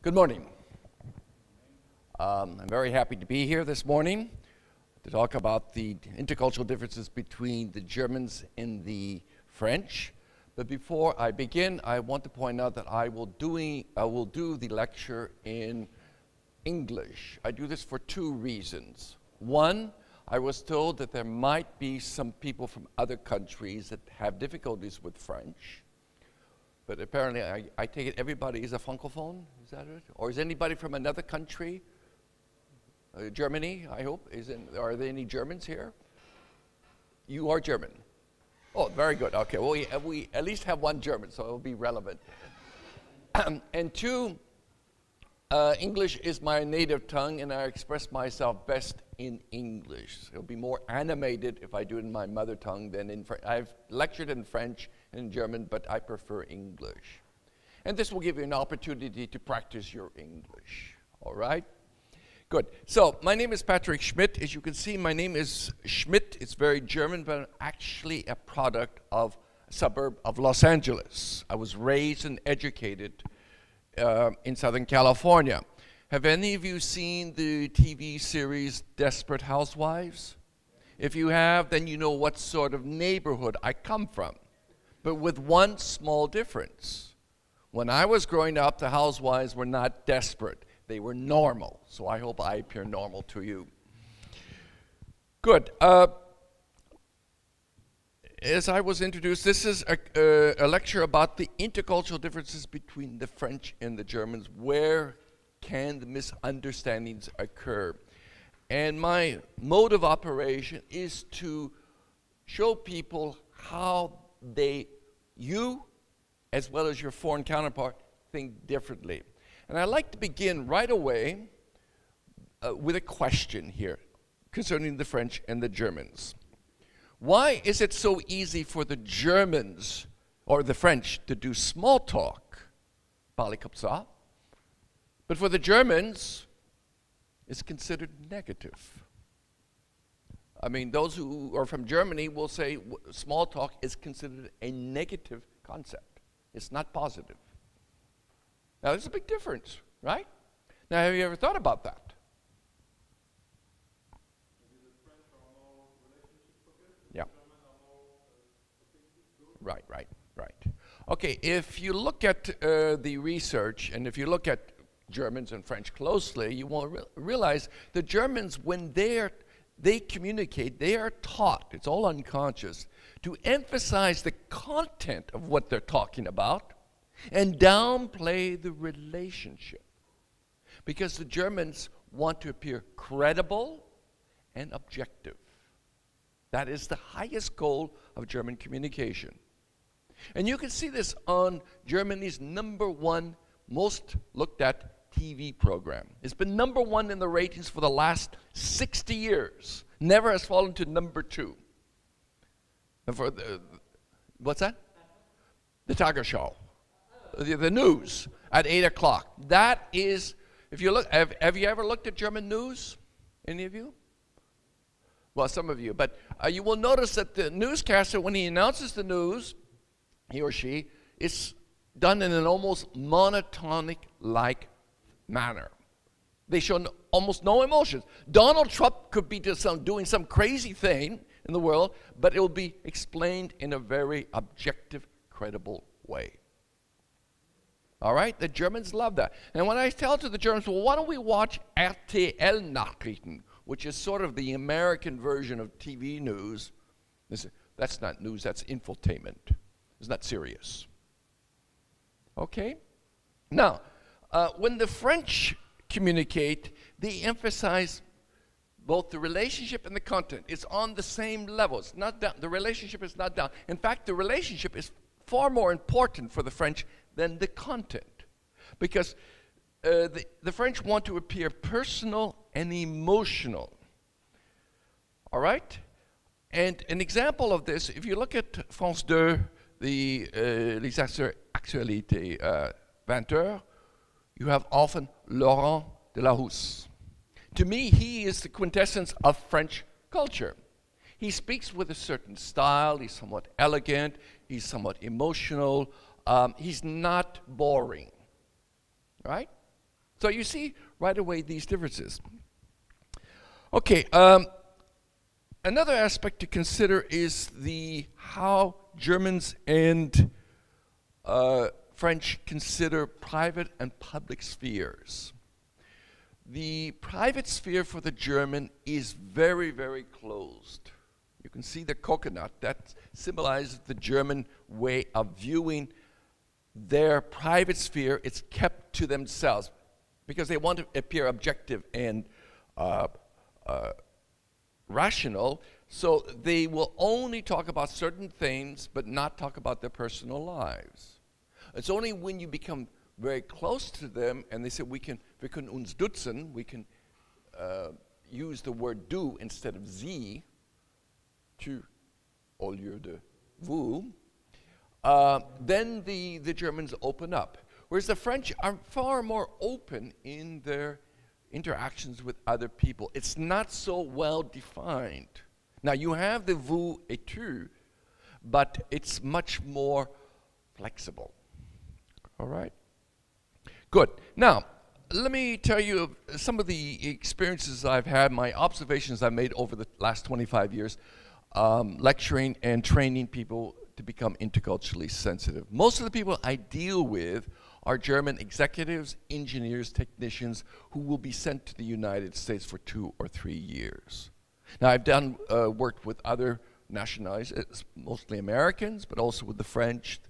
Good morning. I'm very happy to be here this morning to talk about the intercultural differences between the Germans and the French. But before I begin, I want to point out that I will do the lecture in English. I do this for two reasons. One, I was told that there might be some people from other countries that have difficulties with French. But apparently, I take it everybody is a francophone, is that it? Or is anybody from another country? Germany, I hope. Are there any Germans here? You are German. Oh, very good. Okay, well, we at least have one German, so it will be relevant. And two, English is my native tongue, and I express myself best in English. It'll be more animated if I do it in my mother tongue than in French. I've lectured in French and in German, but I prefer English. And this will give you an opportunity to practice your English. All right? Good. So, my name is Patrick Schmidt. As you can see, my name is Schmidt. It's very German, but I'm actually a product of a suburb of Los Angeles. I was raised and educated in Southern California. Have any of you seen the TV series Desperate Housewives? If you have, then you know what sort of neighborhood I come from. But with one small difference. When I was growing up, the housewives were not desperate. They were normal. So I hope I appear normal to you. Good. As I was introduced, this is a lecture about the intercultural differences between the French and the Germans. Where can the misunderstandings occur? And my mode of operation is to show people how you, as well as your foreign counterpart, think differently. And I'd like to begin right away with a question here concerning the French and the Germans. Why is it so easy for the Germans or the French to do small talk, parler comme ça, but for the Germans, it's considered negative? I mean, those who are from Germany will say small talk is considered a negative concept. It's not positive. Now, there's a big difference, right? Now, have you ever thought about that? Yeah. Right. Okay, if you look at the research, and if you look at Germans and French closely, you will realize the Germans, when they communicate, they are taught, it's all unconscious, to emphasize the content of what they're talking about and downplay the relationship. Because the Germans want to appear credible and objective. That is the highest goal of German communication. And you can see this on Germany's #1 most looked at TV program. It's been #1 in the ratings for the last 60 years. Never has fallen to #2. And for what's that? The Tagesschau. The news at 8 o'clock. That is, if you look, have you ever looked at German news? Any of you? Well, some of you. But you will notice that the newscaster, when he announces the news, he or she, is done in an almost monotonic-like manner. They show almost no emotions. Donald Trump could be doing some crazy thing in the world, but it will be explained in a very objective, credible way. All right? The Germans love that. And when I tell to the Germans, well, why don't we watch RTL Nachrichten, which is sort of the American version of TV news, they say, that's not news, that's infotainment. It's not serious. Okay? Now, when the French communicate, they emphasize both the relationship and the content. It's on the same level. It's not down. The relationship is not down. In fact, the relationship is far more important for the French than the content. Because the French want to appear personal and emotional. All right? And an example of this, if you look at France 2, les actualités 20h, you have often Laurent de la Housse. To me, he is the quintessence of French culture. He speaks with a certain style. He's somewhat elegant. He's somewhat emotional. He's not boring, right? So you see right away these differences. Okay, another aspect to consider is how Germans and French consider private and public spheres. The private sphere for the German is very, very closed. You can see the coconut. That symbolizes the German way of viewing their private sphere. It's kept to themselves because they want to appear objective and rational. So they will only talk about certain things but not talk about their personal lives. It's only when you become very close to them and they say, wir können uns dutzen, we can use the word du instead of sie, tu au lieu de vous, then the Germans open up. Whereas the French are far more open in their interactions with other people. It's not so well defined. Now you have the vous et tu, but it's much more flexible. All right? Good. Now, let me tell you some of the experiences I've had, my observations I've made over the last 25 years, lecturing and training people to become interculturally sensitive. Most of the people I deal with are German executives, engineers, technicians who will be sent to the United States for 2 or 3 years. Now, I've done worked with other nationalities, it's mostly Americans, but also with the French,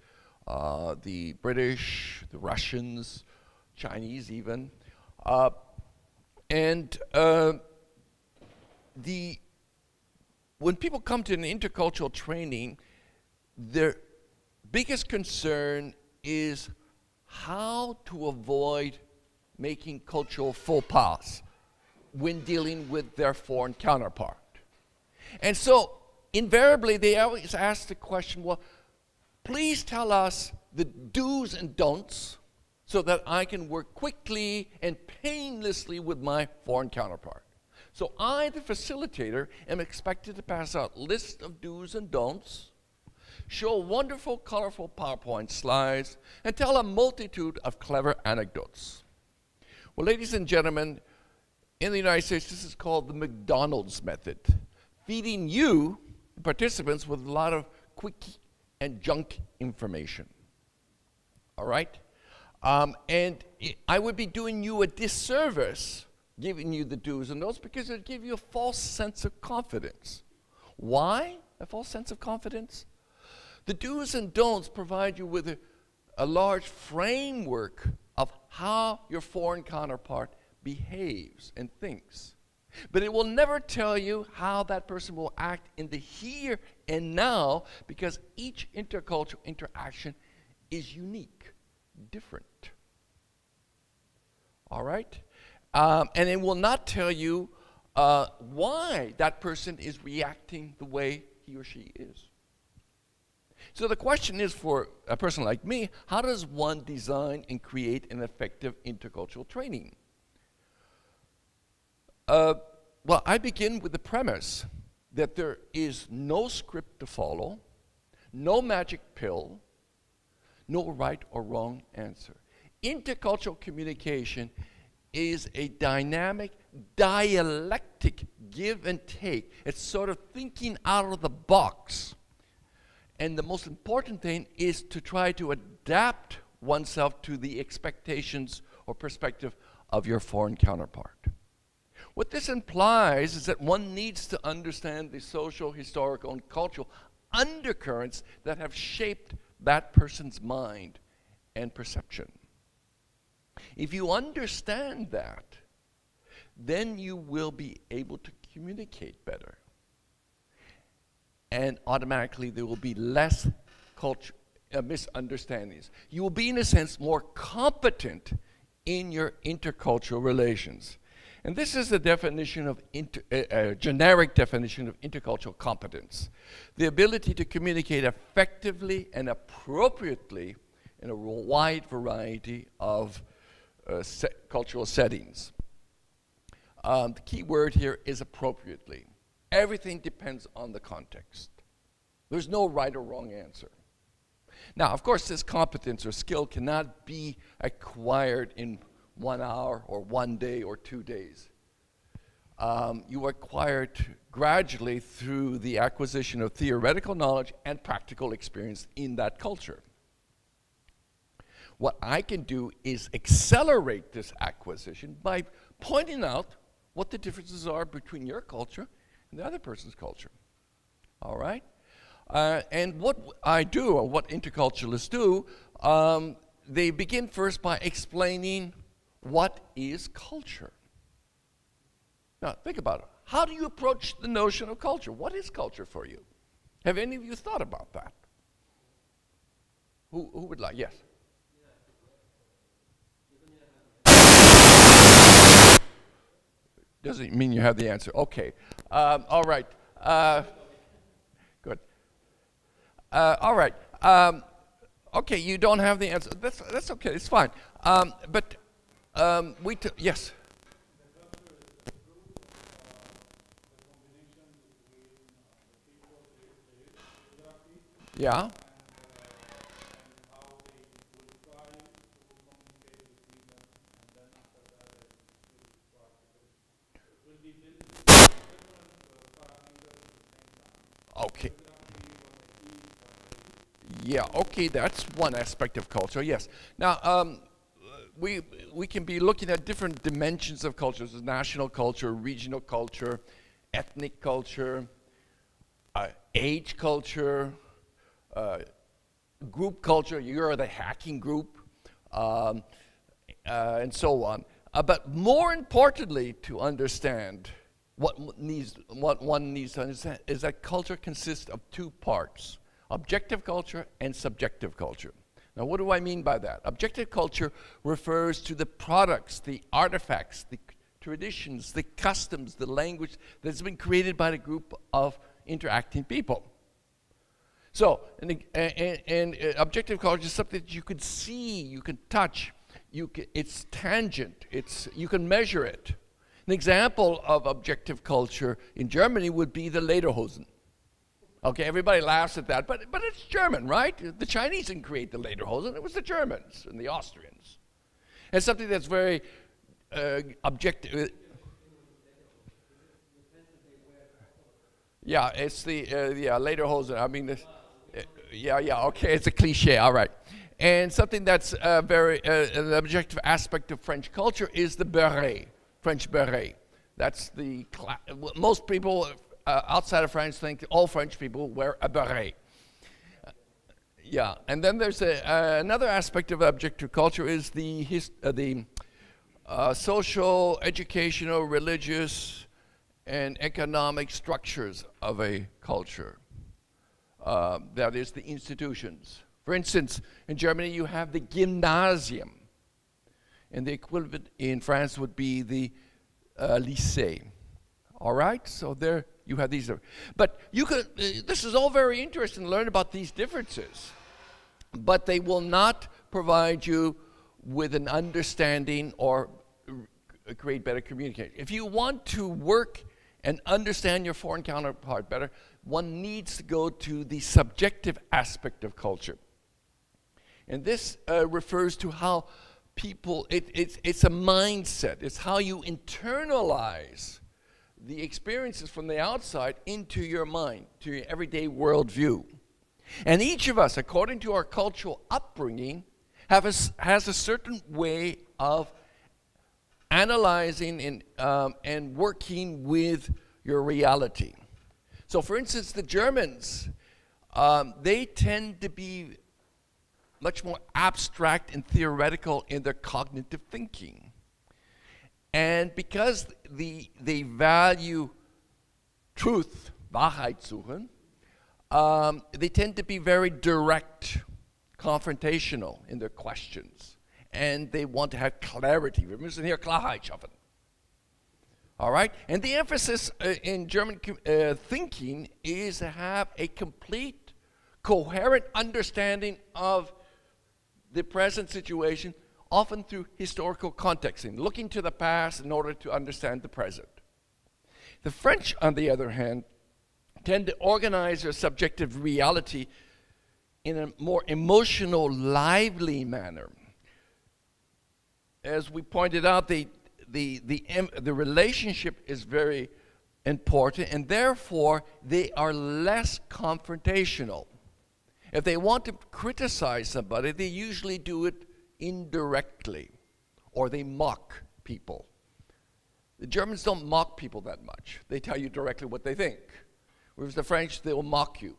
the British, the Russians, Chinese even. When people come to an intercultural training, their biggest concern is how to avoid making cultural faux pas when dealing with their foreign counterpart. And so, invariably, they always ask the question, well, please tell us the do's and don'ts so that I can work quickly and painlessly with my foreign counterpart. So I, the facilitator, am expected to pass out lists of do's and don'ts, show wonderful, colorful PowerPoint slides, and tell a multitude of clever anecdotes. Well, ladies and gentlemen, in the United States, this is called the McDonald's method, feeding you, the participants, with a lot of quick and junk information. All right? I would be doing you a disservice giving you the do's and don'ts because it would give you a false sense of confidence. Why a false sense of confidence? The do's and don'ts provide you with a large framework of how your foreign counterpart behaves and thinks. But it will never tell you how that person will act in the here and now because each intercultural interaction is unique, different. All right? And it will not tell you why that person is reacting the way he or she is. So the question is for a person like me, how does one design and create an effective intercultural training? Well, I begin with the premise that there is no script to follow, no magic pill, no right or wrong answer. Intercultural communication is a dynamic, dialectic give and take. It's sort of thinking out of the box. And the most important thing is to try to adapt oneself to the expectations or perspective of your foreign counterpart. What this implies is that one needs to understand the social, historical, and cultural undercurrents that have shaped that person's mind and perception. If you understand that, then you will be able to communicate better. And automatically there will be less misunderstandings. You will be, in a sense, more competent in your intercultural relations. And this is the definition of generic definition of intercultural competence. The ability to communicate effectively and appropriately in a wide variety of cultural settings. The key word here is appropriately. Everything depends on the context. There's no right or wrong answer. Now, of course, this competence or skill cannot be acquired in 1 hour or 1 day or 2 days. You acquire it gradually through the acquisition of theoretical knowledge and practical experience in that culture. What I can do is accelerate this acquisition by pointing out what the differences are between your culture and the other person's culture. All right? And what I do, or what interculturalists do, they begin first by explaining what is culture. Now, think about it. How do you approach the notion of culture? What is culture for you? Have any of you thought about that? Who would like? Yes. Doesn't mean you have the answer. Okay. All right. Good. All right. Okay, you don't have the answer. That's okay. It's fine. But yes. Yeah. Okay. Yeah, okay, that's one aspect of culture, yes. Now, we can be looking at different dimensions of cultures: national culture, regional culture, ethnic culture, age culture, group culture. You're the hacking group, and so on. But more importantly, to understand what one needs to understand is that culture consists of two parts: objective culture and subjective culture. Now, what do I mean by that? Objective culture refers to the products, the artifacts, the traditions, the customs, the language that's been created by the group of interacting people. So, objective culture is something that you can see, you can touch, it's tangent, you can measure it. An example of objective culture in Germany would be the lederhosen. Okay, everybody laughs at that, but it's German, right? The Chinese didn't create the lederhosen, it was the Germans and the Austrians. It's something that's very objective. Yeah, it's the lederhosen. I mean, okay, it's a cliche, all right. And something that's very an objective aspect of French culture is the beret, French beret. That's the most people outside of France think all French people wear a beret. Yeah, and then there's another aspect of objective culture is the social, educational, religious, and economic structures of a culture. That is the institutions. For instance, in Germany you have the gymnasium, and the equivalent in France would be the lycée. All right, so there you have these. But you could. This is all very interesting to learn about these differences, but they will not provide you with an understanding or create better communication. If you want to work and understand your foreign counterpart better, one needs to go to the subjective aspect of culture. And this refers to how people, it's a mindset. It's how you internalize the experiences from the outside into your mind, to your everyday worldview. And each of us, according to our cultural upbringing, has a certain way of analyzing and working with your reality. So, for instance, the Germans, they tend to be much more abstract and theoretical in their cognitive thinking. And because they value truth, Wahrheit suchen, they tend to be very direct, confrontational in their questions. And they want to have clarity. Wir müssen hier Klarheit schaffen. All right? And the emphasis in German thinking is to have a complete, coherent understanding of the present situation, often through historical contexting, looking to the past in order to understand the present. The French, on the other hand, tend to organize their subjective reality in a more emotional, lively manner. as we pointed out, the relationship is very important, and therefore they are less confrontational. If they want to criticize somebody, they usually do it indirectly, or they mock people. The Germans don't mock people that much. They tell you directly what they think. Whereas the French, they will mock you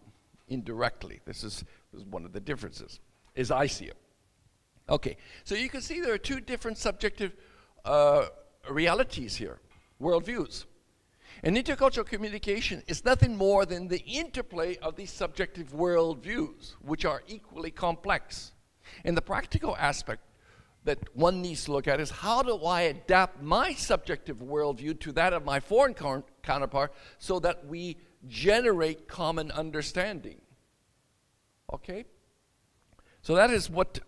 indirectly. This is one of the differences, as I see it. Okay, so you can see there are two different subjective realities here, worldviews. And intercultural communication is nothing more than the interplay of these subjective worldviews, which are equally complex. And the practical aspect that one needs to look at is, how do I adapt my subjective worldview to that of my foreign counterpart so that we generate common understanding? Okay? So that is what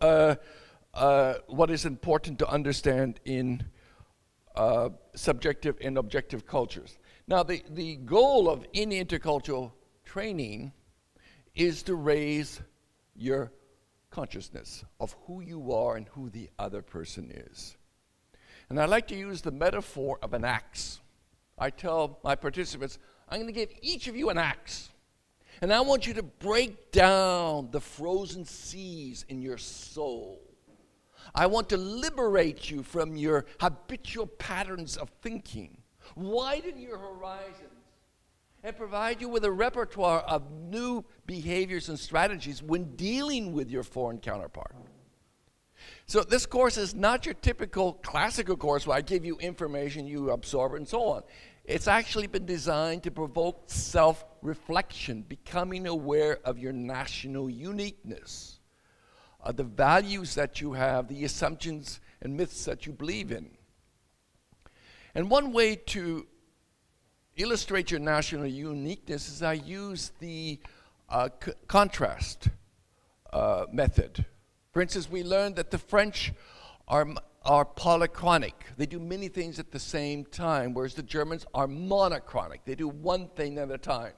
is important to understand in subjective and objective cultures. Now, the goal of any intercultural training is to raise your consciousness of who you are and who the other person is. And I like to use the metaphor of an axe. I tell my participants, I'm going to give each of you an axe. And I want you to break down the frozen seas in your soul. I want to liberate you from your habitual patterns of thinking, widen your horizons, and provide you with a repertoire of new behaviors and strategies when dealing with your foreign counterpart. So this course is not your typical classical course where I give you information, you absorb it, and so on. It's actually been designed to provoke self-reflection, becoming aware of your national uniqueness, the values that you have, the assumptions and myths that you believe in. And one way to illustrate your national uniqueness is I use the contrast method. For instance, we learned that the French are polychronic. They do many things at the same time, whereas the Germans are monochronic. They do one thing at a time.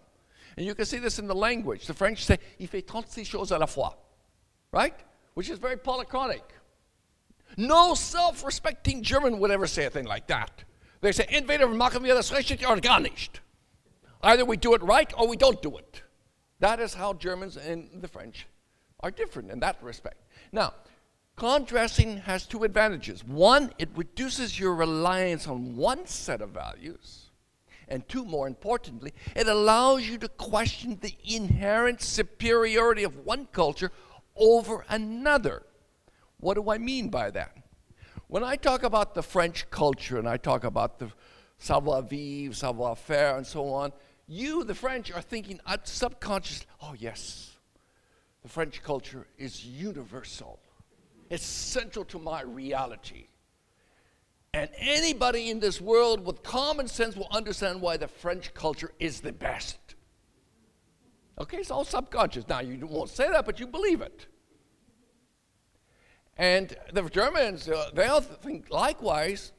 And you can see this in the language. The French say, il fait 36 choses à la fois, right? Which is very polychronic. No self-respecting German would ever say a thing like that. They say, entweder machen wir das richtig oder gar nicht. Either we do it right or we don't do it. That is how Germans and the French are different in that respect. Now, contrasting has two advantages. One, it reduces your reliance on one set of values. And two, more importantly, it allows you to question the inherent superiority of one culture over another. What do I mean by that? When I talk about the French culture and I talk about the savoir-vivre, savoir-faire, and so on, you, the French, are thinking subconsciously, oh yes, the French culture is universal. It's central to my reality. And anybody in this world with common sense will understand why the French culture is the best. Okay, it's all subconscious. Now, you won't say that, but you believe it. And the Germans, they all think likewise.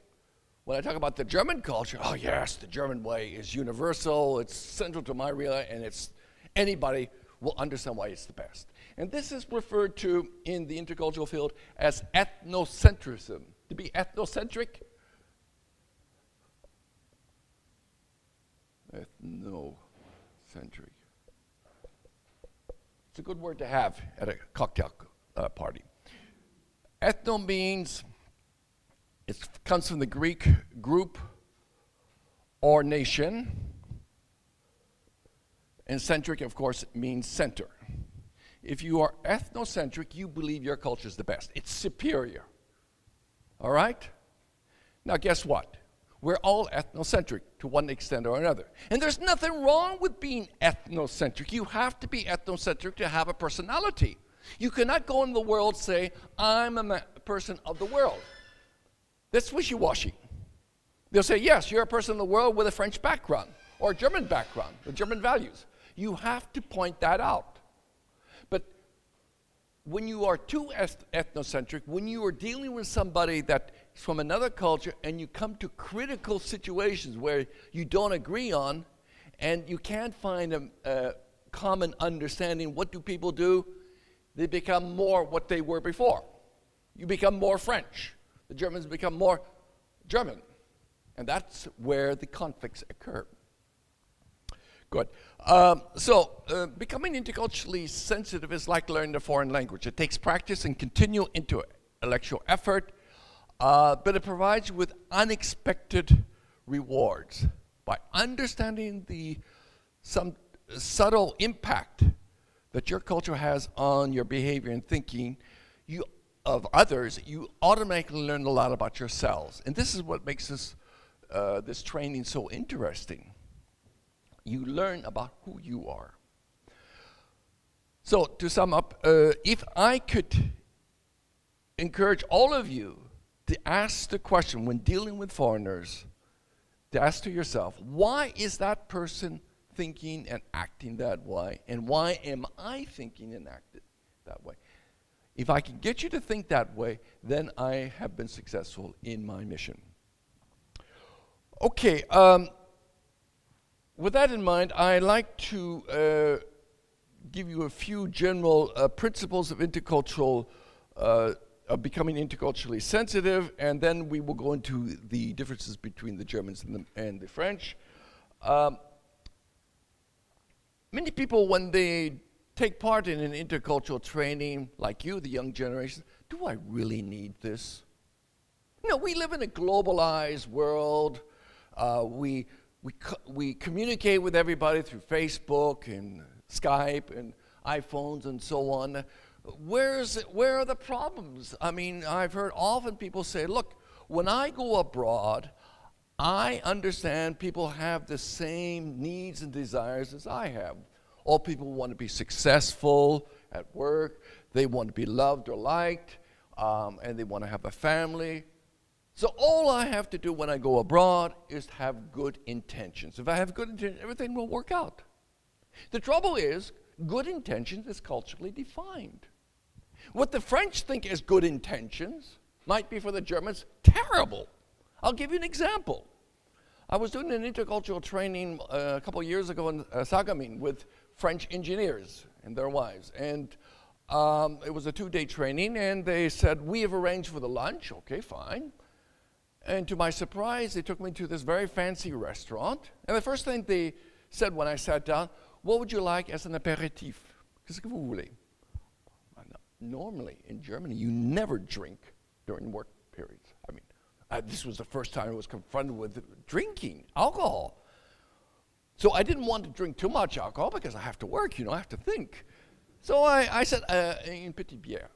When I talk about the German culture, oh yes, the German way is universal, it's central to my reality, and anybody will understand why it's the best. And this is referred to in the intercultural field as ethnocentrism. To be ethnocentric, ethnocentric. It's a good word to have at a cocktail party. Ethno means, it comes from the Greek group or nation, and centric, of course, means center. If you are ethnocentric, you believe your culture is the best. It's superior. All right? Now, guess what? We're all ethnocentric to one extent or another. And there's nothing wrong with being ethnocentric. You have to be ethnocentric to have a personality. You cannot go in the world and say, I'm a person of the world. That's wishy-washy. They'll say, yes, you're a person in the world with a French background or a German background, with German values. You have to point that out. But when you are too ethnocentric, when you are dealing with somebody that's from another culture and you come to critical situations where you don't agree on and you can't find a common understanding, what do people do? They become more what they were before. You become more French. The Germans become more German. And that's where the conflicts occur. Good. Becoming interculturally sensitive is like learning a foreign language. It takes practice and continual intellectual effort, but it provides you with unexpected rewards. By understanding some subtle impact that your culture has on your behavior and thinking of others, you automatically learn a lot about yourselves. And this is what makes this training so interesting. You learn about who you are. So to sum up, if I could encourage all of you to ask the question when dealing with foreigners, to ask to yourself, why is that person thinking and acting that way? And why am I thinking and acting that way? If I can get you to think that way, then I have been successful in my mission. Okay, with that in mind, I'd like to give you a few general principles of intercultural, of becoming interculturally sensitive, and then we will go into the differences between the Germans and the French. Many people, when they take part in an intercultural training, like you, the young generation, do I really need this? You know, we live in a globalized world. We communicate with everybody through Facebook and Skype and iPhones and so on. Where are the problems? I mean, I've heard often people say, look, when I go abroad, I understand people have the same needs and desires as I have. All people want to be successful at work. They want to be loved or liked, and they want to have a family. So all I have to do when I go abroad is have good intentions. If I have good intentions, everything will work out. The trouble is, good intentions is culturally defined. What the French think is good intentions might be for the Germans terrible. I'll give you an example. I was doing an intercultural training a couple of years ago in Sagamine with French engineers and their wives. And it was a 2-day training, and they said, we have arranged for the lunch. Okay, fine. And to my surprise, they took me to this very fancy restaurant. And the first thing they said when I sat down, what would you like as an apéritif? Qu'est-ce que vous voulez? Normally, in Germany, you never drink during work periods. I mean, this was the first time I was confronted with drinking alcohol. So I didn't want to drink too much alcohol because I have to work, you know, I have to think. So I said, une petite bière.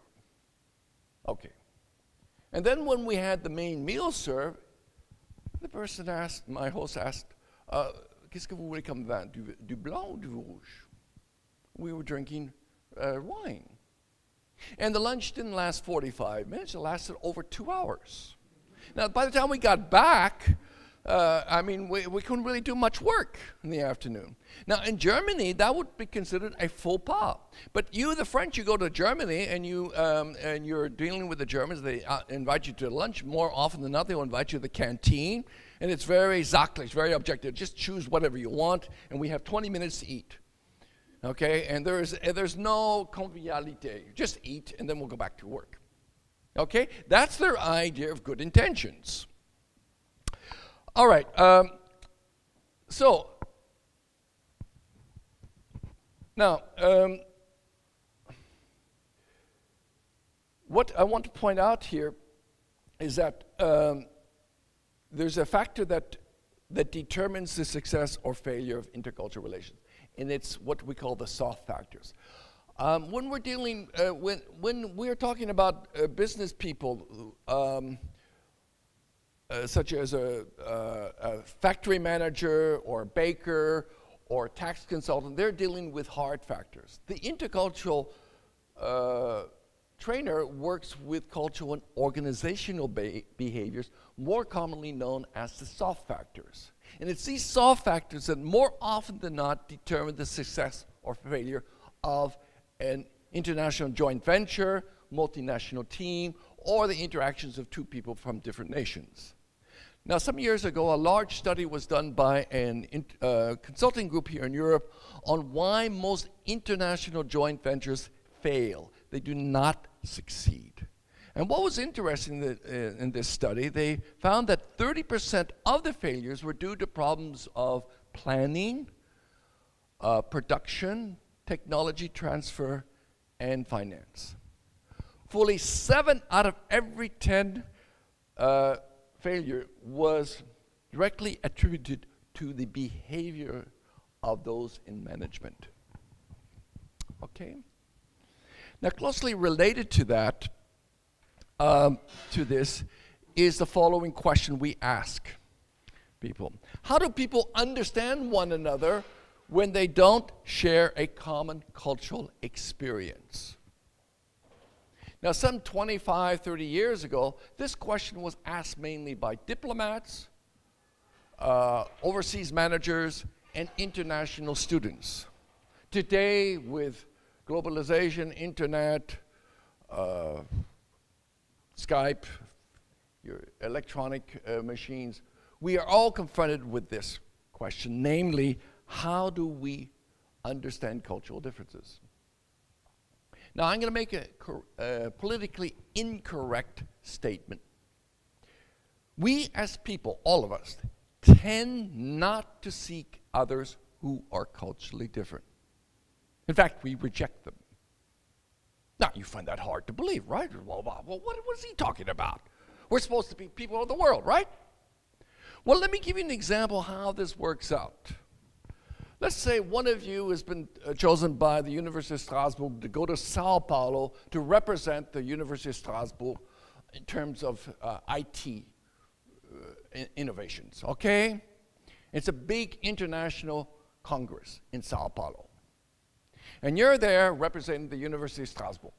Okay. And then when we had the main meal served, the person asked, my host asked, qu'est-ce que vous voulez comme vin? Du blanc ou du rouge? We were drinking wine. And the lunch didn't last 45 minutes, it lasted over 2 hours. Now, by the time we got back, I mean, we couldn't really do much work in the afternoon. Now, in Germany, that would be considered a faux pas. But you, the French, you go to Germany and you're dealing with the Germans. They invite you to lunch. More often than not, they'll invite you to the canteen. And it's very sachlich, very objective. Just choose whatever you want, and we have 20 minutes to eat. Okay, and there's no conviviality. Just eat, and then we'll go back to work. Okay, that's their idea of good intentions. All right, so now what I want to point out here is that there's a factor that determines the success or failure of intercultural relations, and it's what we call the soft factors. When we're dealing, when we're talking about business people, such as a factory manager or a baker or a tax consultant, they're dealing with hard factors. The intercultural trainer works with cultural and organizational behaviors, more commonly known as the soft factors. And it's these soft factors that more often than not determine the success or failure of an international joint venture, multinational team, or the interactions of two people from different nations. Now, some years ago, a large study was done by a consulting group here in Europe on why most international joint ventures fail. They do not succeed. And what was interesting in this study, they found that 30% of the failures were due to problems of planning, production, technology transfer, and finance. Fully 7 out of every 10 failure was directly attributed to the behavior of those in management. Okay? Now, closely related to that, to this, is the following question we ask people. How do people understand one another when they don't share a common cultural experience? Now, some 25, 30 years ago, this question was asked mainly by diplomats, overseas managers, and international students. Today, with globalization, internet, Skype, your electronic machines, we are all confronted with this question, namely, how do we understand cultural differences? Now, I'm going to make a politically incorrect statement. We as people, all of us, tend not to seek others who are culturally different. In fact, we reject them. Now, you find that hard to believe, right? Well, what is he talking about? We're supposed to be people of the world, right? Well, let me give you an example how this works out. Let's say one of you has been chosen by the University of Strasbourg to go to Sao Paulo to represent the University of Strasbourg in terms of IT innovations, okay? It's a big international congress in Sao Paulo. And you're there representing the University of Strasbourg.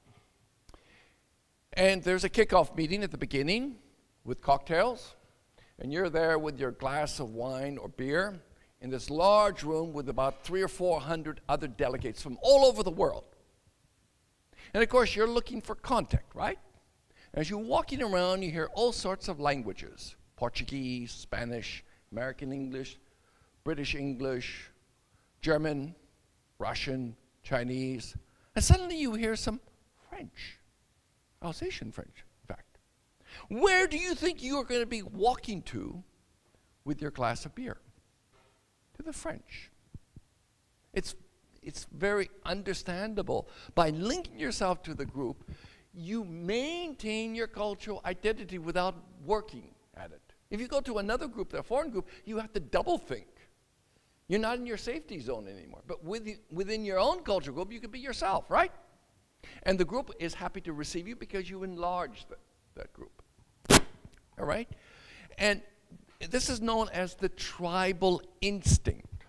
And there's a kickoff meeting at the beginning with cocktails. And you're there with your glass of wine or beer in this large room with about 300 or 400 other delegates from all over the world. And of course, you're looking for contact, right? As you're walking around, you hear all sorts of languages: Portuguese, Spanish, American English, British English, German, Russian, Chinese, and suddenly you hear some French, Alsatian French, in fact. Where do you think you are going to be walking to with your glass of beer? To the French. It's very understandable. By linking yourself to the group, you maintain your cultural identity without working at it. If you go to another group, a foreign group, you have to double think. You're not in your safety zone anymore. But within your own culture group, you can be yourself, right? And the group is happy to receive you because you enlarge that group. All right? And this is known as the tribal instinct.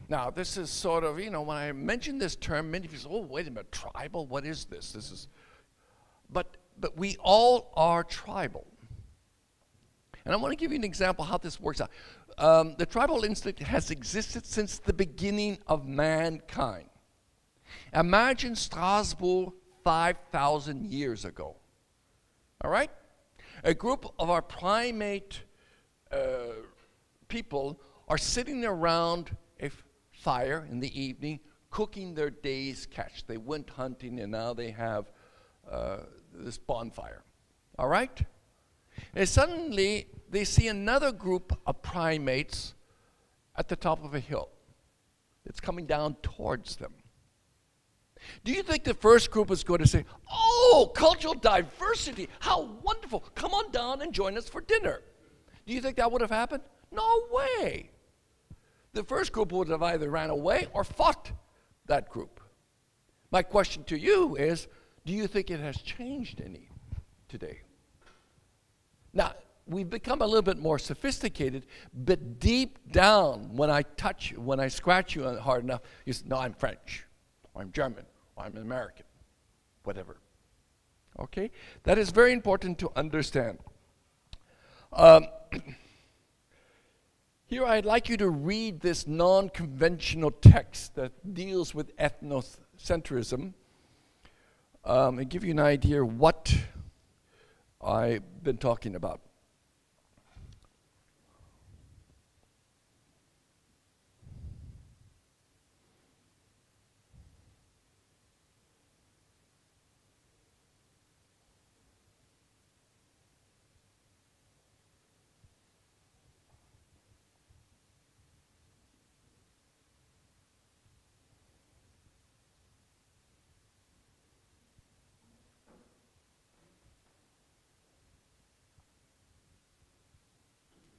Now, this is sort of, when I mention this term, many people say, oh, wait a minute, tribal? What is this? This is, but we all are tribal. And I want to give you an example how this works out. The tribal instinct has existed since the beginning of mankind. Imagine Strasbourg 5,000 years ago. All right? A group of our primate people are sitting around a fire in the evening, cooking their day's catch. They went hunting and now they have this bonfire. All right? And suddenly they see another group of primates at the top of a hill. It's coming down towards them. Do you think the first group is going to say, oh, cultural diversity, how wonderful, come on down and join us for dinner? Do you think that would have happened? No way. The first group would have either ran away or fought that group. My question to you is, do you think it has changed any today? Now, we've become a little bit more sophisticated, but deep down, when I scratch you hard enough, you say, no, I'm French, or I'm German, or I'm American, whatever. Okay? That is very important to understand. Here I'd like you to read this non-conventional text that deals with ethnocentrism and give you an idea what I've been talking about.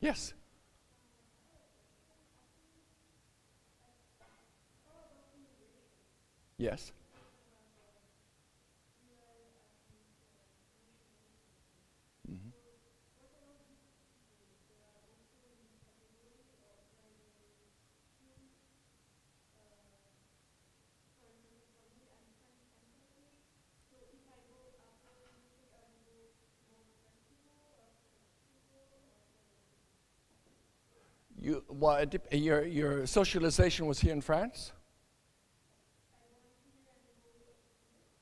Yes. Yes. Mm-hmm. Your socialization was here in France?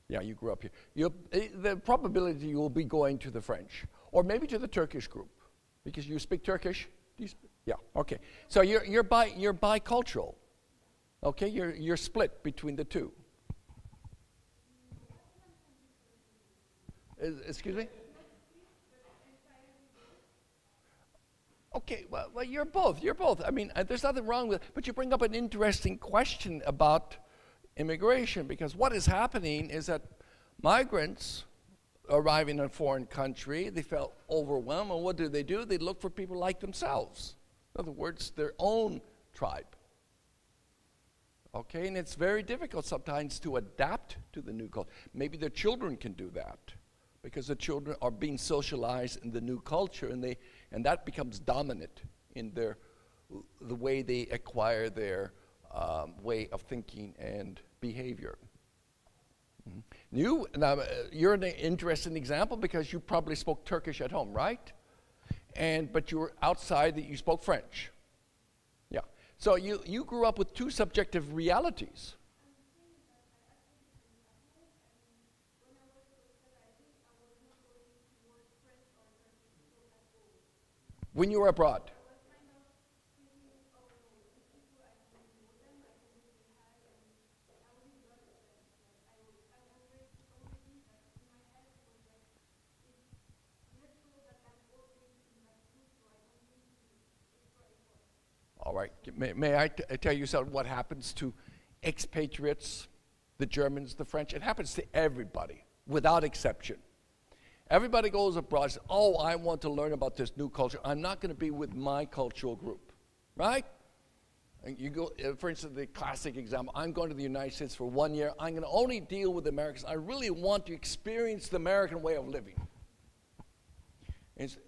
Yeah, you grew up here. The probability you will be going to the French, or maybe to the Turkish group, because you speak Turkish. Yeah. Okay. So you're bicultural. Okay. You're split between the two. Excuse me. Okay, well, you're both. You're both. I mean, there's nothing wrong with it, but you bring up an interesting question about immigration, because what is happening is that migrants arriving in a foreign country, they felt overwhelmed, and what do? They look for people like themselves. In other words, their own tribe. Okay, and it's very difficult sometimes to adapt to the new culture. Maybe their children can do that, because the children are being socialized in the new culture, and that becomes dominant in the way they acquire their way of thinking and behavior. Mm-hmm. You're an interesting example because you probably spoke Turkish at home, right? But you were outside that you spoke French. Yeah. So you grew up with two subjective realities. When you were abroad. All right. May I tell you something? What happens to expatriates, the Germans, the French? It happens to everybody, without exception. Everybody goes abroad and says, oh, I want to learn about this new culture. I'm not going to be with my cultural group, right? And you go, for instance, the classic example, I'm going to the United States for 1 year. I'm going to only deal with Americans. I really want to experience the American way of living.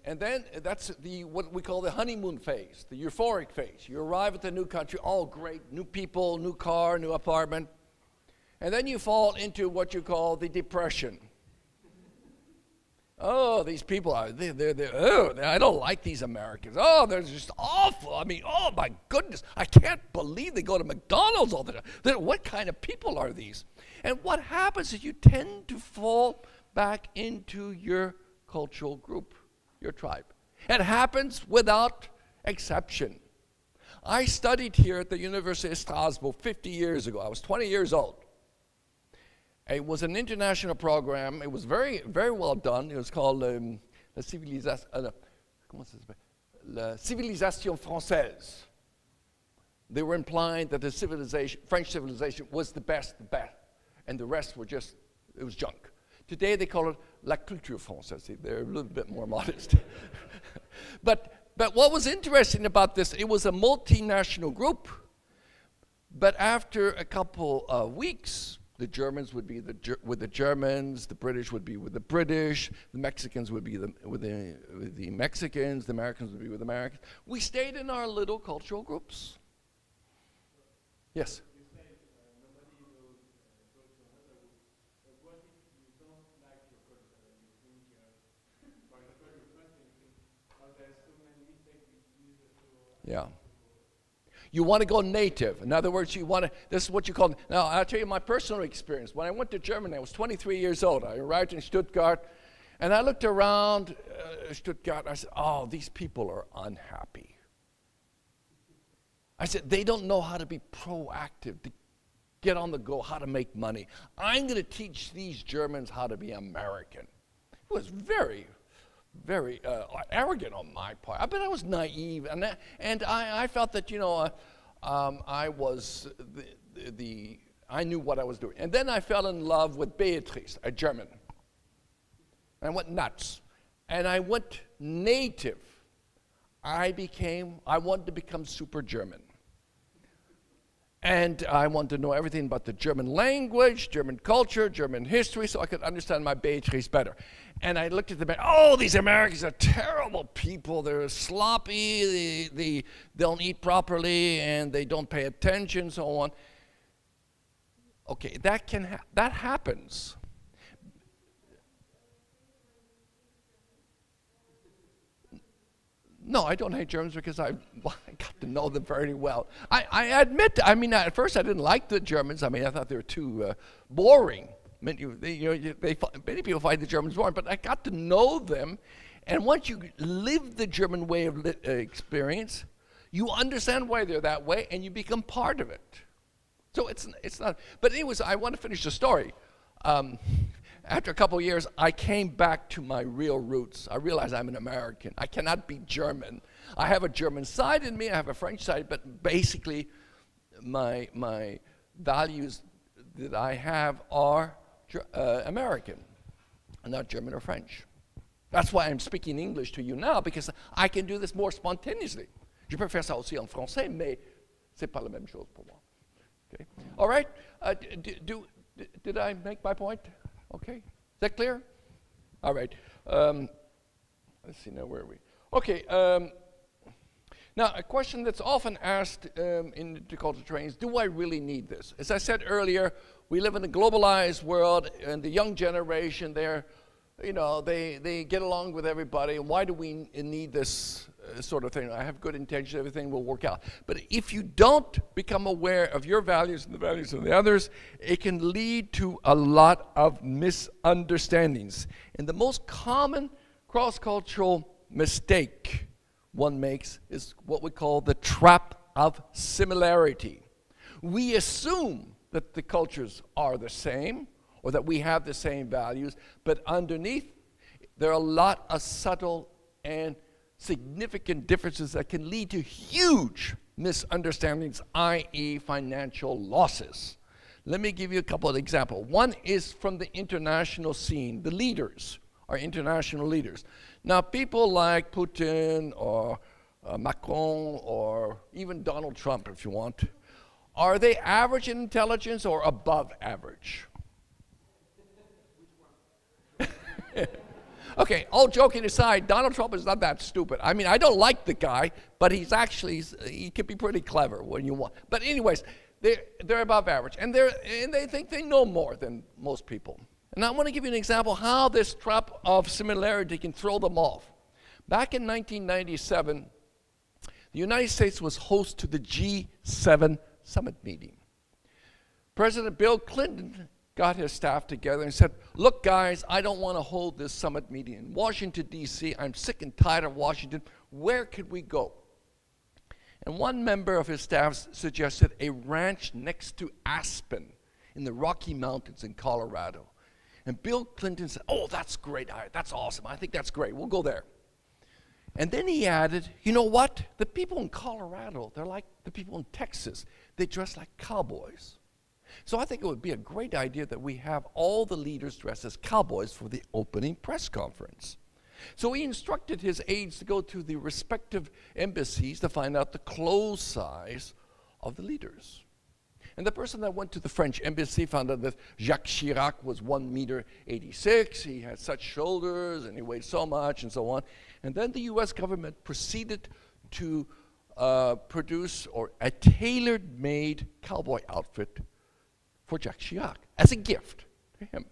And then that's what we call the honeymoon phase, the euphoric phase. You arrive at the new country, all great, new people, new car, new apartment. And then you fall into what you call the depression. Oh, these people are, I don't like these Americans. Oh, they're just awful. I mean, oh my goodness, I can't believe they go to McDonald's all the time. What kind of people are these? And what happens is you tend to fall back into your cultural group, your tribe. It happens without exception. I studied here at the University of Strasbourg 50 years ago. I was 20 years old. It was an international program. It was very, very well done. It was called La Civilisation Française. They were implying that the French civilization was the best, and the rest were just, it was junk. Today they call it La Culture Française. They're a little bit more modest. But what was interesting about this, it was a multinational group, but after a couple of weeks, the Germans would be with the Germans, the British would be with the British, the Mexicans would be with the Mexicans, the Americans would be with the Americans. We stayed in our little cultural groups. Yes? You said nobody knows culture another group. But what if you don't like your culture and you think, for example, your first instinct, oh, there's so many mistakes with this, so yeah. You want to go native. In other words, this is what you call, now I'll tell you my personal experience. When I went to Germany, I was 23 years old. I arrived in Stuttgart, and I looked around Stuttgart, and I said, oh, these people are unhappy. I said, they don't know how to be proactive, to get on the go, how to make money. I'm going to teach these Germans how to be American. It was very, very arrogant on my part. I bet I was naive, and I felt that, I was I knew what I was doing. And then I fell in love with Beatrice, a German. And I went nuts. And I went native. I wanted to become super German. And I wanted to know everything about the German language, German culture, German history, so I could understand my Beatrice better. And I looked at them and, oh, these Americans are terrible people. They're sloppy, they don't eat properly, and they don't pay attention, so on. Okay, that happens. No, I don't hate Germans because I got to know them very well. I admit, I mean, at first I didn't like the Germans. I mean, I thought they were too boring. Many people find the Germans boring, but I got to know them. And once you live the German way of experience, you understand why they're that way, and you become part of it. So it's not. But anyways, I want to finish the story. After a couple of years, I came back to my real roots. I realized I'm an American. I cannot be German. I have a German side in me. I have a French side. But basically, my values that I have are American, not German or French. That's why I'm speaking English to you now, because I can do this more spontaneously. Je peux faire ça aussi en français, mais c'est pas la même chose pour moi. Okay. All right. Did I make my point? Okay, is that clear? All right. Let's see now, where are we? Okay, now a question that's often asked in intercultural trainings, do I really need this? As I said earlier, we live in a globalized world, and the young generation, they get along with everybody. Why do we need this sort of thing? I have good intentions, everything will work out. But if you don't become aware of your values and the values of the others, it can lead to a lot of misunderstandings. And the most common cross-cultural mistake one makes is what we call the trap of similarity. We assume that the cultures are the same, or that we have the same values, but underneath, there are a lot of subtle and significant differences that can lead to huge misunderstandings, i.e. financial losses. Let me give you a couple of examples. One is from the international scene. The leaders are international leaders. Now, people like Putin or Macron or even Donald Trump, if you want, are they average in intelligence or above average? Okay, all joking aside, Donald Trump is not that stupid. I mean, I don't like the guy, but he can be pretty clever when you want. But anyways, they're above average, and they think they know more than most people. And I want to give you an example how this trap of similarity can throw them off. Back in 1997, the United States was host to the G7 summit meeting. President Bill Clinton got his staff together and said, look, guys, I don't want to hold this summit meeting in Washington, D.C. I'm sick and tired of Washington. Where could we go? And one member of his staff suggested a ranch next to Aspen in the Rocky Mountains in Colorado. And Bill Clinton said, oh, that's great. That's awesome. I think that's great. We'll go there. And then he added, you know what? The people in Colorado, they're like the people in Texas. They dress like cowboys. So I think it would be a great idea that we have all the leaders dressed as cowboys for the opening press conference. So he instructed his aides to go to the respective embassies to find out the clothes size of the leaders. And the person that went to the French embassy found out that Jacques Chirac was 1.86 m, he had such shoulders, and he weighed so much, and so on. And then the US government proceeded to produce a tailor-made cowboy outfit for Jacques Chirac as a gift to him.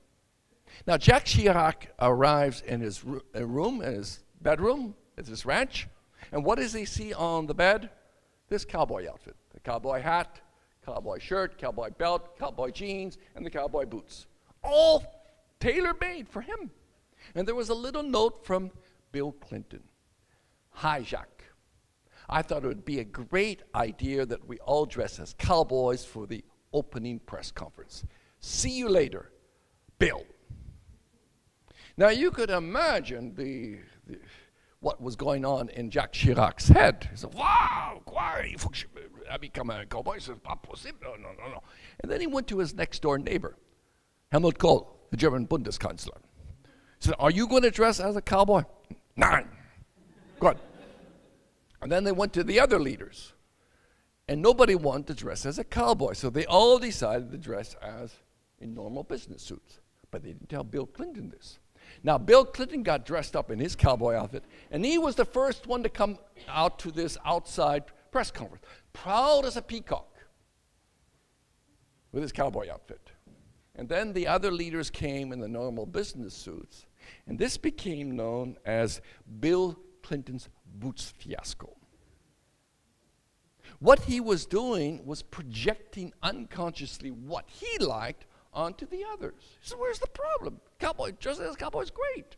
Now, Jacques Chirac arrives in his room, in his bedroom, at his ranch, and what does he see on the bed? This cowboy outfit, the cowboy hat, cowboy shirt, cowboy belt, cowboy jeans, and the cowboy boots. All tailor-made for him. And there was a little note from Bill Clinton. Hi, Jacques. I thought it would be a great idea that we all dress as cowboys for the opening press conference. See you later, Bill. Now, you could imagine what was going on in Jacques Chirac's head. He said, wow, quoi, il faut que I become a cowboy? C'est pas possible. No. And then he went to his next-door neighbor, Helmut Kohl, the German Bundeskanzler. He said, are you going to dress as a cowboy? Nein. Good. And then they went to the other leaders. And nobody wanted to dress as a cowboy. So they all decided to dress as in normal business suits. But they didn't tell Bill Clinton this. Now, Bill Clinton got dressed up in his cowboy outfit, and he was the first one to come out to this outside press conference, proud as a peacock, with his cowboy outfit. And then the other leaders came in the normal business suits, and this became known as Bill Clinton's boots fiasco. What he was doing was projecting unconsciously what he liked onto the others. So where's the problem? Cowboy, just as cowboy is great.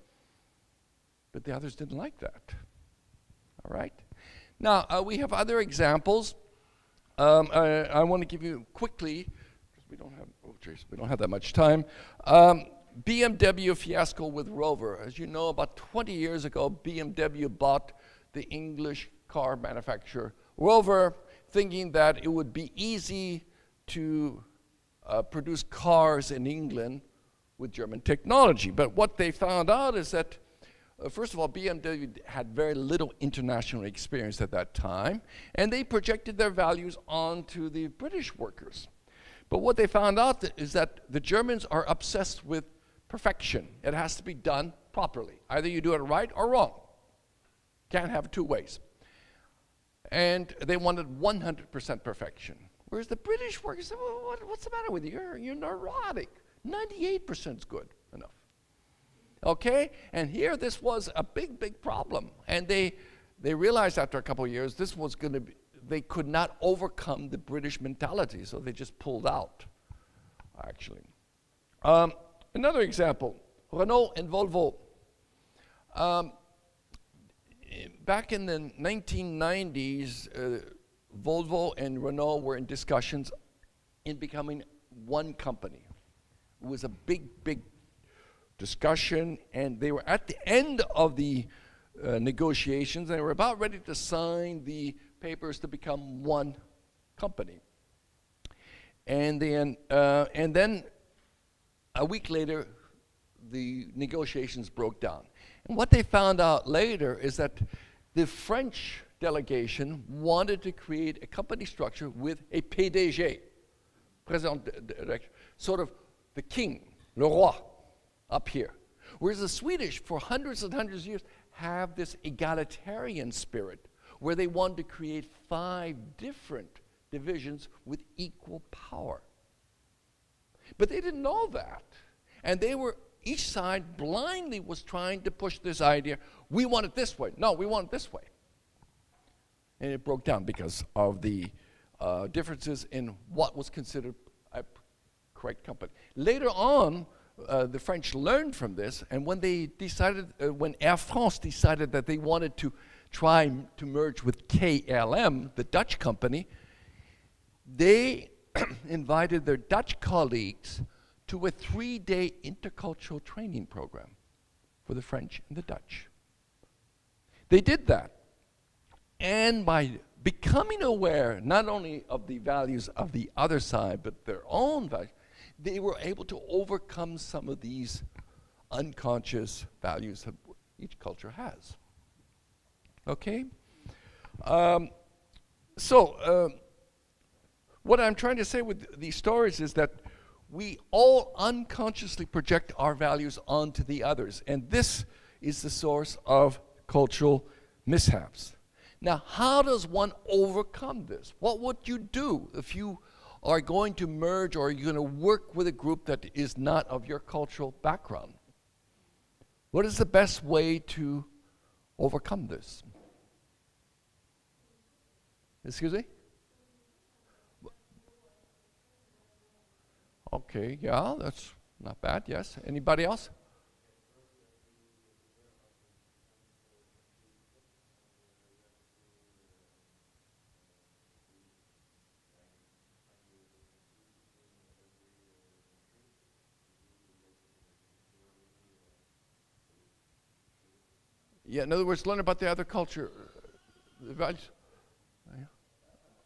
But the others didn't like that. All right? Now, we have other examples. I want to give you quickly, because we don't have that much time. BMW fiasco with Rover. As you know, about 20 years ago, BMW bought the English car manufacturer Rover, thinking that it would be easy to produce cars in England with German technology. But what they found out is that, first of all, BMW had very little international experience at that time, and they projected their values onto the British workers. But what they found out is that the Germans are obsessed with perfection. It has to be done properly. Either you do it right or wrong. Can't have it two ways. And they wanted 100% perfection. Whereas the British workers said, well, what's the matter with you? You're neurotic. 98% is good enough. Okay? And here this was a big, big problem. And they realized after a couple of years this was going to be, they could not overcome the British mentality, so they just pulled out, actually. Another example, Renault and Volvo. Back in the 1990s, Volvo and Renault were in discussions in becoming one company. It was a big, big discussion, and they were at the end of the negotiations, and they were about ready to sign the papers to become one company. And then a week later, the negotiations broke down. And what they found out later is that the French delegation wanted to create a company structure with a PDG, President Director, sort of the king, le roi, up here. Whereas the Swedish, for hundreds and hundreds of years, have this egalitarian spirit, where they wanted to create 5 different divisions with equal power. But they didn't know that. And they were, each side blindly was trying to push this idea, we want it this way. No, we want it this way. And it broke down because of the differences in what was considered a correct company. Later on, the French learned from this, and when they decided, when Air France decided that they wanted to try to merge with KLM, the Dutch company, they invited their Dutch colleagues to a 3-day intercultural training program for the French and the Dutch. They did that. And by becoming aware not only of the values of the other side, but their own values, they were able to overcome some of these unconscious values that each culture has. Okay? What I'm trying to say with these stories is that we all unconsciously project our values onto the others, and this is the source of cultural mishaps. Now, how does one overcome this? What would you do if you are going to merge or you're going to work with a group that is not of your cultural background? What is the best way to overcome this? Excuse me? Okay, yeah, that's not bad, yes. Anybody else? Yeah, in other words, learn about the other culture. The values. Yeah.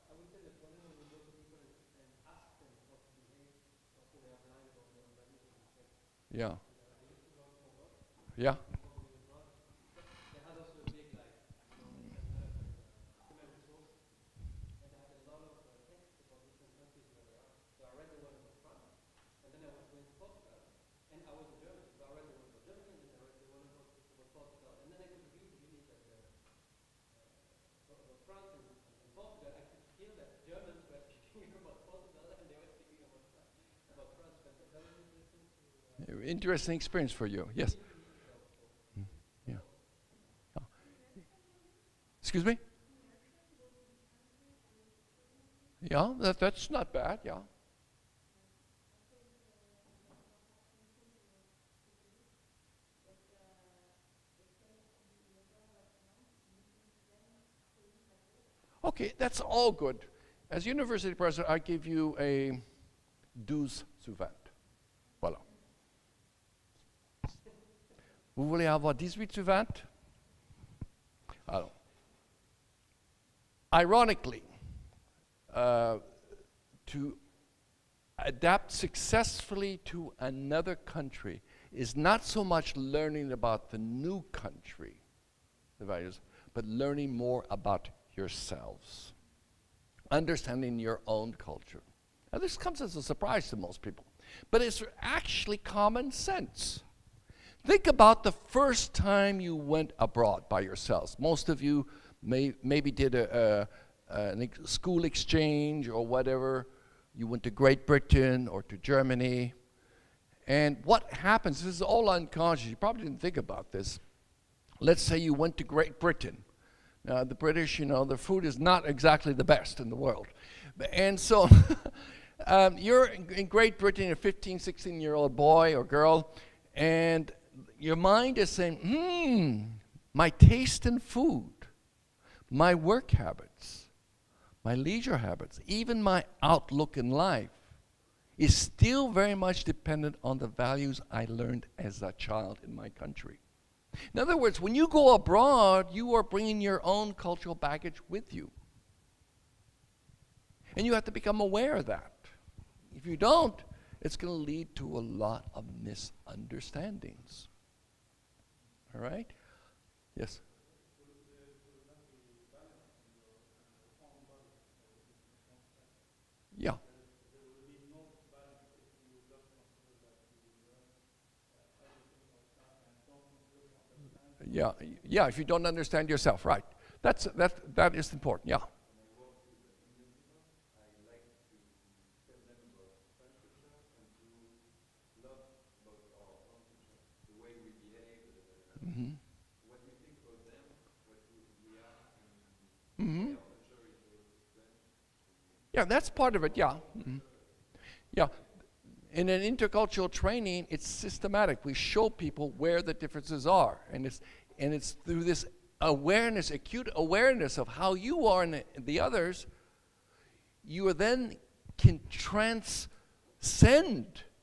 I would say that whenever we go to people and ask them how to behave, also they are blind about their own values and mistakes. Yeah. I used to work for work. Yeah. They had also a big, like, you know, Germans were speaking about Portugal and they were speaking about France. But that was interesting to Interesting experience for you. Yes. Yeah. Oh. Excuse me? Yeah, that's not bad, yeah. Okay, that's all good. As university president, I give you a 12 souvent. Voilà. Vous voulez avoir 18 souvent? Alors. Ironically, to adapt successfully to another country is not so much learning about the new country, the values, but learning more about yourselves, understanding your own culture. Now, this comes as a surprise to most people, but it's actually common sense. Think about the first time you went abroad by yourselves. Most of you maybe did a school exchange or whatever. You went to Great Britain or to Germany. And what happens, this is all unconscious, you probably didn't think about this. Let's say you went to Great Britain. Now, the British, you know, their food is not exactly the best in the world. And so you're in Great Britain, a 15, 16-year-old boy or girl, and your mind is saying, my taste in food, my work habits, my leisure habits, even my outlook in life is still very much dependent on the values I learned as a child in my country. In other words, when you go abroad, you are bringing your own cultural baggage with you. And you have to become aware of that. If you don't, it's going to lead to a lot of misunderstandings. All right? Yes? Yeah. Yeah, if you don't understand yourself, right. That is important, yeah. Mm-hmm. What we think about them, what we are, mm-hmm. Yeah, that's part of it, yeah. Mm-hmm. Yeah. In an intercultural training, it's systematic. We show people where the differences are. And it's through this awareness, acute awareness of how you are and the others, you then can transcend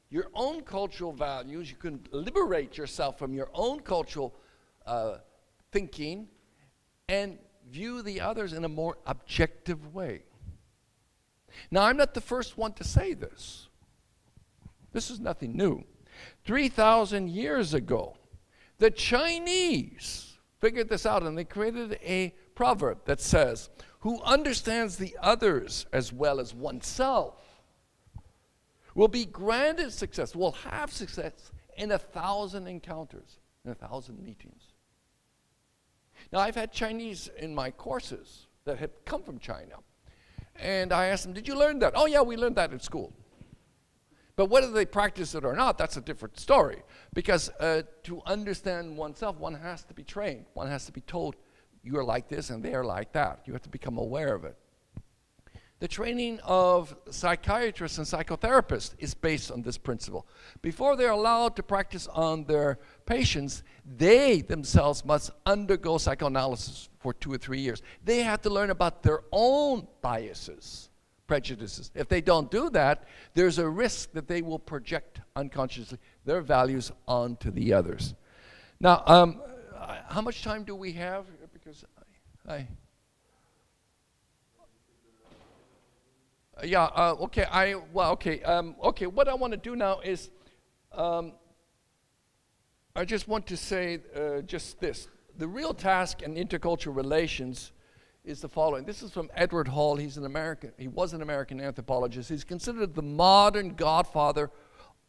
your own cultural values. You can liberate yourself from your own cultural thinking and view the others in a more objective way. Now, I'm not the first one to say this. This is nothing new. 3,000 years ago, the Chinese figured this out, and they created a proverb that says, "Who understands the others as well as oneself will be granted success, will have success in 1,000 encounters, in 1,000 meetings." Now, I've had Chinese in my courses that had come from China. And I asked them, "Did you learn that?" "Oh, yeah, we learned that in school." But whether they practice it or not, that's a different story. Because to understand oneself, one has to be trained. One has to be told, you are like this and they are like that. You have to become aware of it. The training of psychiatrists and psychotherapists is based on this principle. Before they're allowed to practice on their patients, they themselves must undergo psychoanalysis for 2 or 3 years. They have to learn about their own biases, prejudices. If they don't do that, there's a risk that they will project unconsciously their values onto the others. Now, how much time do we have? Because okay, okay, what I want to do now is, I just want to say just this. The real task in intercultural relations is the following. This is from Edward Hall. He was an American anthropologist. He's considered the modern godfather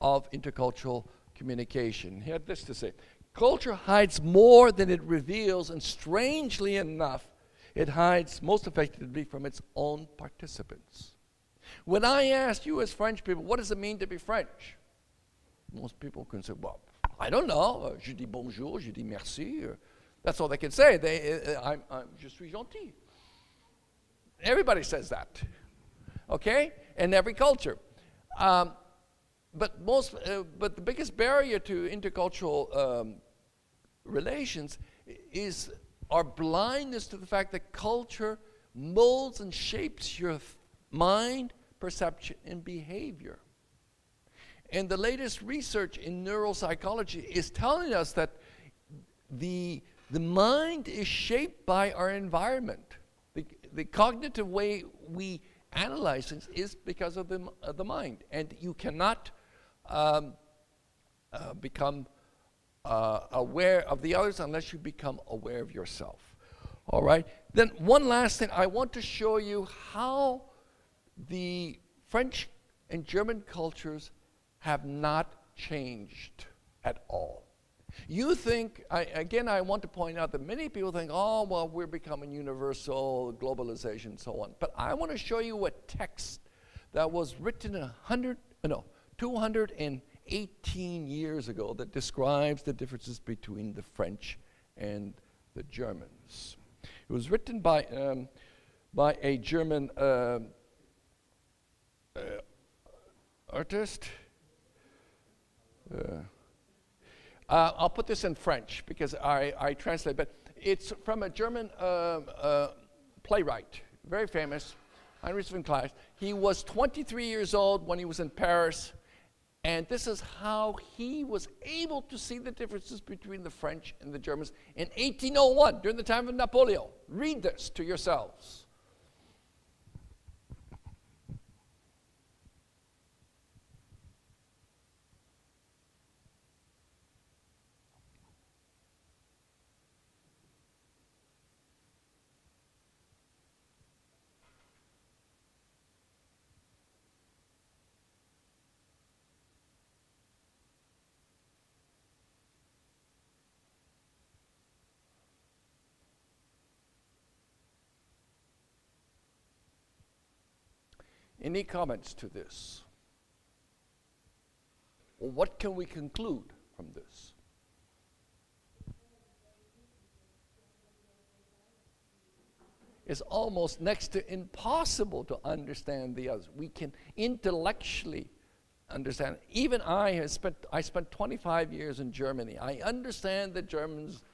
of intercultural communication. He had this to say: "Culture hides more than it reveals, and strangely enough, it hides most effectively from its own participants. When I ask you as French people, what does it mean to be French? Most people can say, well, I don't know. Je dis bonjour, je dis merci. That's all they can say. Je suis gentil. Everybody says that, okay? In every culture. But the biggest barrier to intercultural relations is our blindness to the fact that culture molds and shapes your mind, perception, and behavior. And the latest research in neuropsychology is telling us that the mind is shaped by our environment. The cognitive way we analyze things is because of the mind. And you cannot become aware of the others unless you become aware of yourself. All right? Then one last thing, I want to show you how the French and German cultures have not changed at all. You think, again, I want to point out that many people think, oh, well, we're becoming universal, globalization, and so on. But I want to show you a text that was written 218 years ago that describes the differences between the French and the Germans. It was written by a German artist. I'll put this in French because I translate, but it's from a German playwright, very famous, Heinrich von Kleist. He was 23 years old when he was in Paris, and this is how he was able to see the differences between the French and the Germans in 1801, during the time of Napoleon. Read this to yourselves. Any comments to this? Well, what can we conclude from this? It's almost next to impossible to understand the others. We can intellectually understand. Even I spent 25 years in Germany. I understand the Germans